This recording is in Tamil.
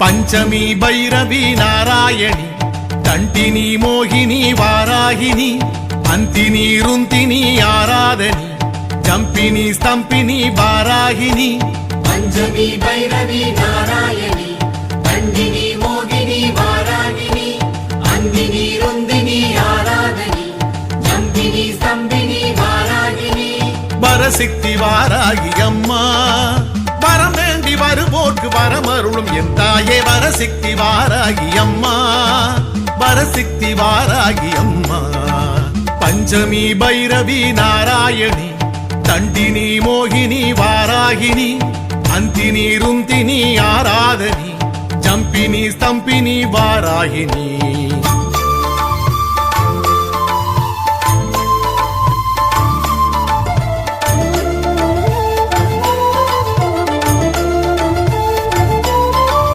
பஞ்சமி பைரவி நாராயணி தண்டினி மோகினி வாராகினி அந்தினி ருந்தினி ஆராதனி ஜம்பினி ஸ்தம்பினி வாராகினி பஞ்சமி பைரவி நாராயணி தண்டினி மோகினி வாராகினி அந்தினி ருந்தினி ஆராதனி ஜம்பினி ஸ்தம்பினி வாராகினி வரசித்தி வாராகி அம்மா வரம் வேண்டி வருவோர்க்கு வரமருளும் என் தாயே வரசித்தி வாராகி அம்மா வரசித்தி வாராகி அம்மா பஞ்சமி பைரவி நாராயணி தண்டினி மோகினி வாராகினி அந்தினி ருந்தினி ஆராதனி ஜம்பினி ஸ்தம்பினி வாராகினி